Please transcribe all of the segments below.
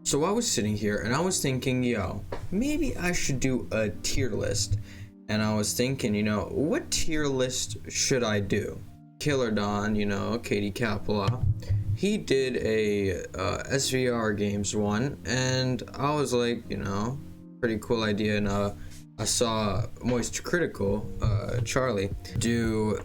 So I was sitting here and I was thinking, yo, maybe I should do a tier list. And I was thinking, what tier list should I do? Killer Don, Katie Capella, he did a SVR games one, and I was like, pretty cool idea. And I saw Moist Critical, Charlie, do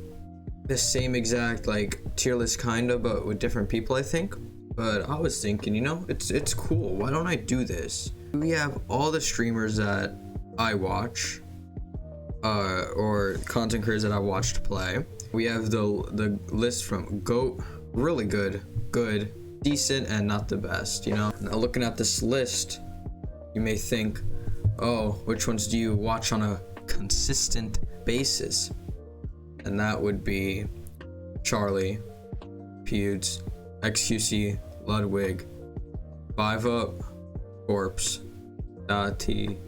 the same exact like tier list kinda, but with different people, I think. But I was thinking, it's cool. Why don't I do this? We have all the streamers that I watch, or content creators that I watched play. We have the list from GOAT, really good, decent, and not the best. Now looking at this list, you may think, oh, which ones do you watch on a consistent basis? And that would be Charlie, Pewds, XQC, Ludwig, 5UP, Corpse, Dati,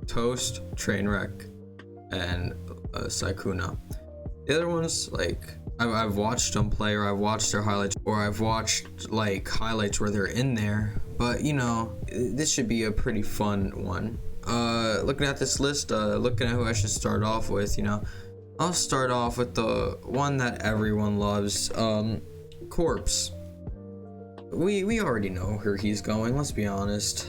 Toast, Trainwreck, and Sykuna. The other ones, like, I've watched them play, or I've watched their highlights, or I've watched like highlights where they're in there. But this should be a pretty fun one. Looking at this list, looking at who I should start off with, I'll start off with the one that everyone loves, Corpse. We already know where he's going, let's be honest.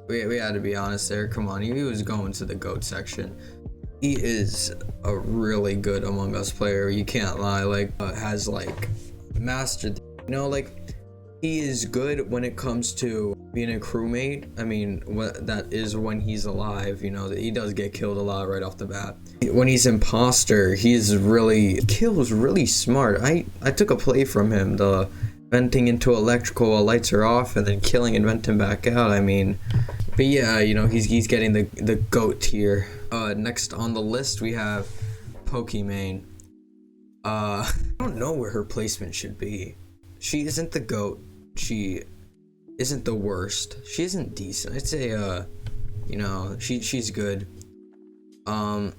We had to be honest there. Come on, he was going to the GOAT section. He is a really good Among Us player, you can't lie. Like, has like mastered, he is good when it comes to being a crewmate. I mean, that is when he's alive. He does get killed a lot right off the bat. When he's imposter, kills really smart. I took a play from him, the venting into electrical while lights are off and then killing and venting back out. I mean, but yeah, he's getting the GOAT tier. Next on the list we have Pokemane. I don't know where her placement should be. She isn't the GOAT. She isn't the worst. She isn't decent. I'd say she's good. When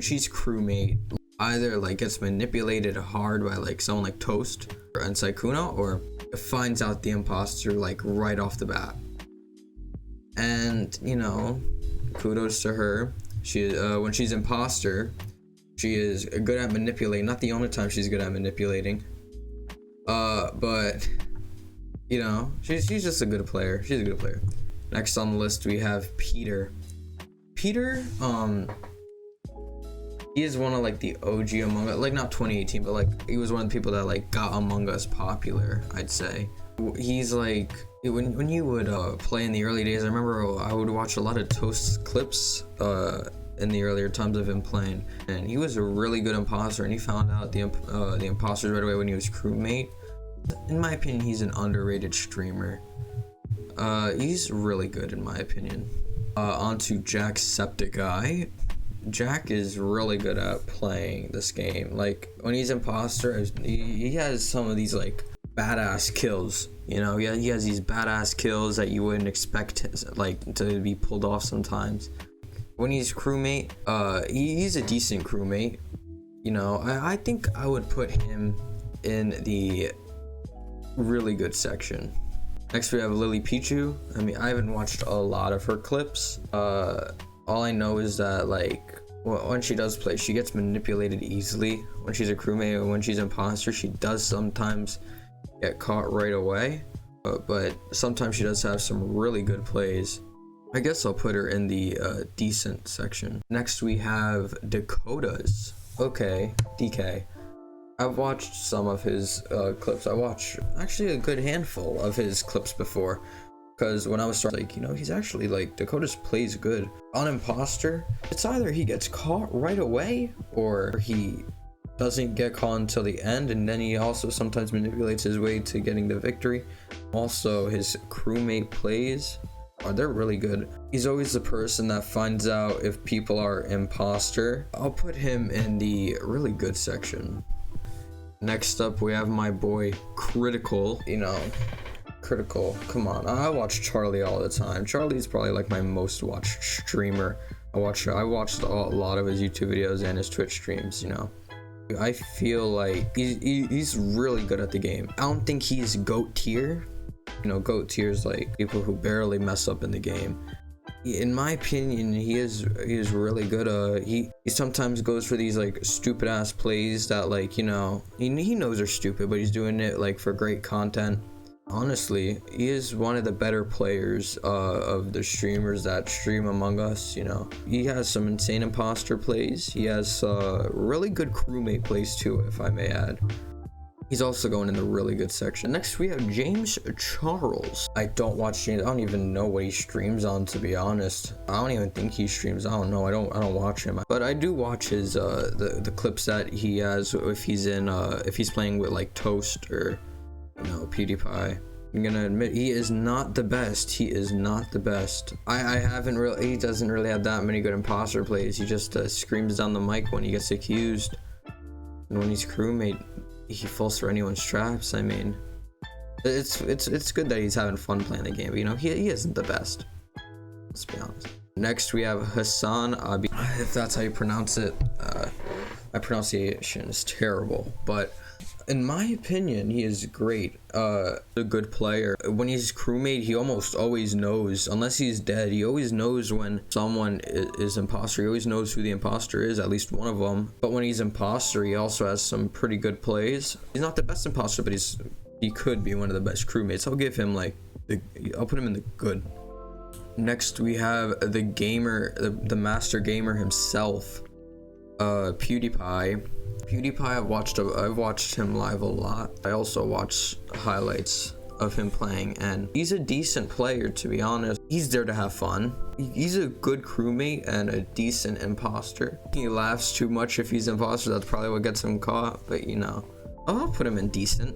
she's crewmate, either like gets manipulated hard by like someone like Toast and Sykuna, or finds out the imposter like right off the bat. And kudos to her. She when she's imposter, she is good at manipulating. Not the only time she's good at manipulating. But she's just a good player. She's a good player. Next on the list we have Peter. Peter, he is one of like the OG Among Us, like not 2018, but like he was one of the people that like got Among Us popular, I'd say. He's like, when you would play in the early days, I remember I would watch a lot of Toast clips in the earlier times of him playing, and he was a really good imposter, and he found out the imposters right away when he was crewmate. In my opinion, he's an underrated streamer. He's really good in my opinion. On to Jacksepticeye. Jack is really good at playing this game. Like when he's imposter, he has some of these like badass kills. He has these badass kills that you wouldn't expect like to be pulled off sometimes. When he's crewmate, he's a decent crewmate. I think I would put him in the really good section. Next we have Lily Pichu. I mean, I haven't watched a lot of her clips. All I know is that like when she does play, she gets manipulated easily when she's a crewmate, or when she's imposter, she does sometimes get caught right away. But sometimes she does have some really good plays. I guess I'll put her in the decent section. Next we have Dakotas. Okay, DK. I've watched some of his clips. I watched actually a good handful of his clips before, because when I was starting, like, he's actually like, Dakotas plays good. On imposter, it's either he gets caught right away, or he doesn't get caught until the end, and then he also sometimes manipulates his way to getting the victory. Also, his crewmate plays, they're really good. He's always the person that finds out if people are imposter. I'll put him in the really good section. Next up, we have my boy Critical. Critical, come on. I watch Charlie all the time. Charlie's probably like my most watched streamer. I watched a lot of his YouTube videos and his Twitch streams. I feel like he's really good at the game. I don't think he's GOAT tier. You know, GOAT tier is like people who barely mess up in the game. In my opinion, he is really good. He sometimes goes for these like stupid ass plays that, like, you know, he knows are stupid, but he's doing it like for great content. Honestly, he is one of the better players of the streamers that stream Among Us. You know, he has some insane imposter plays. He has really good crewmate plays too, if I may add. He's also going in the really good section. Next, we have James Charles. I don't watch James. I don't even know what he streams on, to be honest. I don't even think he streams. I don't know. I don't watch him. But I do watch his the clips that he has if he's in if he's playing with like Toast or, you know, Pewdiepie. I'm gonna admit, he is not the best. He is not the best. I haven't really. He doesn't really have that many good imposter plays. He just screams down the mic when he gets accused, and when he's crewmate, he falls for anyone's traps. I mean, it's good that he's having fun playing the game, but, you know, he isn't the best. Let's be honest. Next, we have Hassan Abi. If that's how you pronounce it, my pronunciation is terrible, but in my opinion, he is great. A good player. When he's crewmate, he almost always knows, unless he's dead, he always knows when someone is imposter. He always knows who the imposter is, at least one of them. But when he's imposter, he also has some pretty good plays. He's not the best imposter, but he could be one of the best crewmates. I'll give him like I'll put him in the good. Next, we have the gamer, the master gamer himself, PewDiePie. I've watched him live a lot. I also watch highlights of him playing, and he's a decent player, to be honest. He's there to have fun. He's a good crewmate and a decent imposter. He laughs too much if he's imposter. That's probably what gets him caught, but, you know, I'll put him in decent.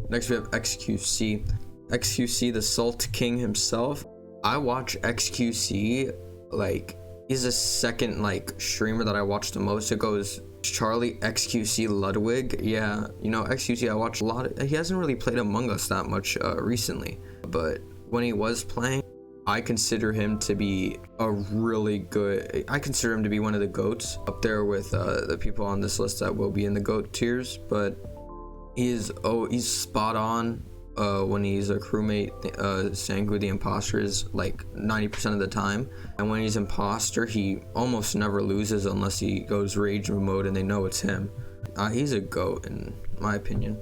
Next, we have XQC. XQC, the Salt King himself. I watch XQC like, he's the second like streamer that I watch the most. It goes Charlie, XQC, Ludwig. Yeah, you know, XQC I watch a lot. He hasn't really played Among Us that much recently, but when he was playing, I consider him to be a really good. I consider him to be one of the GOATs, up there with the people on this list that will be in the GOAT tiers. But he's spot on. When he's a crewmate, saying who the imposter is like 90% of the time, and when he's imposter, he almost never loses unless he goes rage mode and they know it's him. He's a GOAT in my opinion.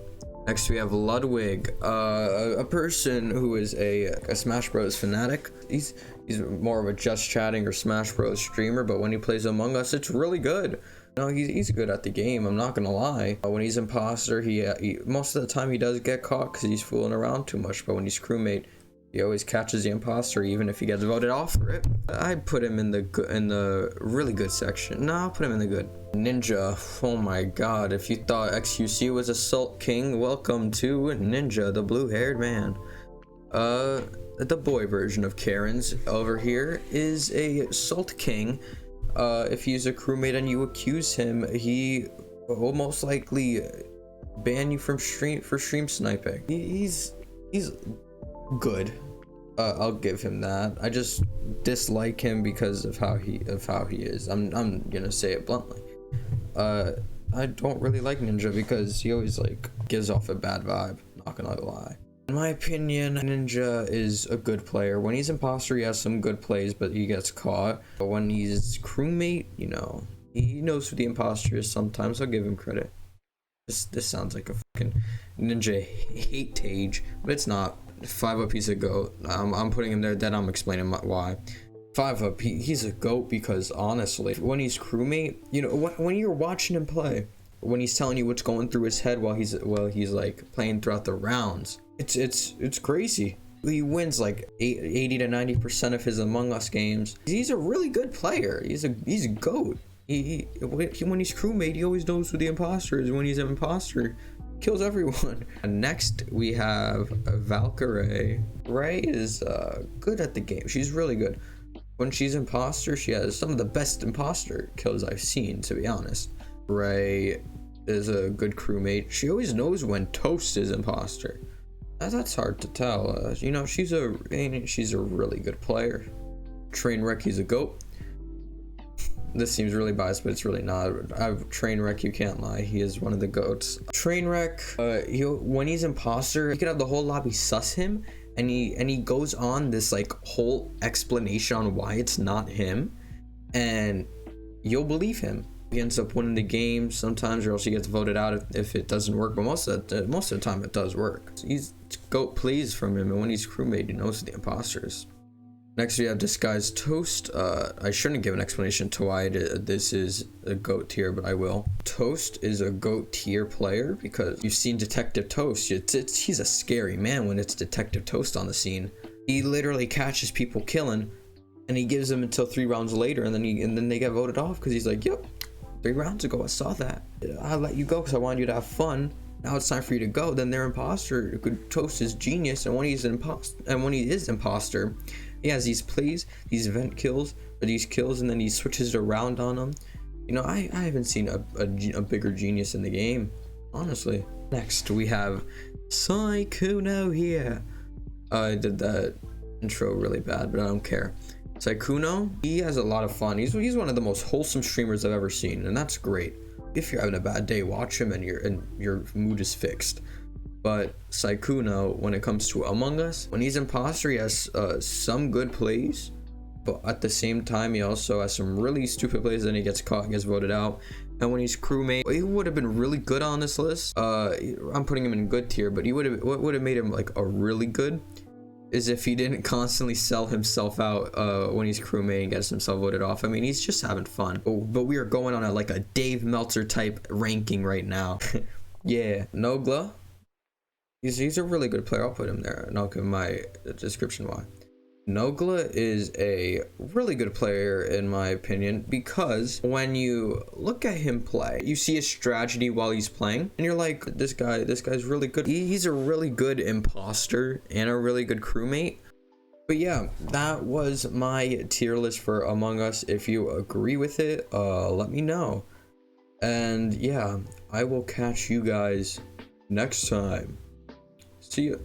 Next, we have Ludwig, a person who is a Smash Bros fanatic. He's more of a just chatting or Smash Bros streamer, but when he plays Among Us, it's really good. No, he's good at the game, I'm not gonna lie. When he's imposter, he most of the time he does get caught because he's fooling around too much, but when he's crewmate, he always catches the imposter, even if he gets voted off for it. I'd put him in the really good section. No, I'll put him in the good. Ninja, oh my god, if you thought XQC was a Salt King, welcome to Ninja, the blue-haired man. The boy version of Karen's over here is a Salt King. If he's a crewmate and you accuse him, he will most likely ban you from stream sniping. He's good. I'll give him that. I just dislike him because of how he is. I'm gonna say it bluntly. I don't really like Ninja because he always like gives off a bad vibe. Not gonna lie. In my opinion, Ninja is a good player. When he's imposter, he has some good plays, but he gets caught. But when he's crewmate, you know, he knows who the imposter is sometimes. I'll give him credit. This sounds like a fucking Ninja hate tage, but it's not. 5-Up, he's a GOAT. I'm putting him there, then I'm explaining why. 5-Up, he's a GOAT because honestly, when he's crewmate, you know, when you're watching him play, when he's telling you what's going through his head while he's like playing throughout the rounds, it's crazy. He wins like 80 to 90% of his Among Us games. He's a really good player. He's a GOAT. When he's crewmate, he always knows who the imposter is. When he's an imposter, kills everyone. Next, we have Valkyrie. Ray is good at the game. She's really good. When she's imposter, she has some of the best imposter kills I've seen, to be honest. Ray is a good crewmate. She always knows when Toast is imposter. That's hard to tell. You know, she's a really good player. Trainwreck, he's a GOAT. this seems really biased, but it's really not. Trainwreck, you can't lie. He is one of the goats. Trainwreck, when he's imposter, you could have the whole lobby sus him, and he goes on this like whole explanation on why it's not him, and you'll believe him. He ends up winning the game sometimes, or else he gets voted out if it doesn't work. But most of the time, it does work. He's goat plays from him, and when he's crewmate, he knows the imposters. Next, we have Disguised Toast. I shouldn't give an explanation to why this is a GOAT tier, but I will. Toast is a GOAT tier player because you've seen Detective Toast. He's a scary man when it's Detective Toast on the scene. He literally catches people killing, and he gives them until 3 rounds later, and then they get voted off because he's like, yep, 3 rounds ago I saw that. I let you go because I wanted you to have fun. Now it's time for you to go. Then their imposter. Toast is genius, and when he is imposter, he has these plays, these event kills, or these kills, and then he switches it around on them. You know, I haven't seen a bigger genius in the game, honestly. Next, we have Sykkuno here. I did that intro really bad, but I don't care. Sykkuno, he has a lot of fun. He's one of the most wholesome streamers I've ever seen, and that's great. If you're having a bad day, watch him, and your mood is fixed. But Sykkuno, when it comes to Among Us, when he's imposter, he has some good plays, but at the same time, he also has some really stupid plays. Then he gets caught and gets voted out. And when he's crewmate, he would have been really good on this list. I'm putting him in good tier, but what would have made him like a really good is if he didn't constantly sell himself out when he's crewmate and gets himself voted off. I mean, he's just having fun. But we are going on like a Dave Meltzer type ranking right now. Yeah, Nogla. He's a really good player. I'll put him there, and I'll give my description why. Nogla is a really good player in my opinion, because when you look at him play, you see his strategy while he's playing, and you're like, this guy's really good. He's a really good imposter and a really good crewmate. But yeah, that was my tier list for Among Us. If you agree with it, let me know. And yeah, I will catch you guys next time. See ya.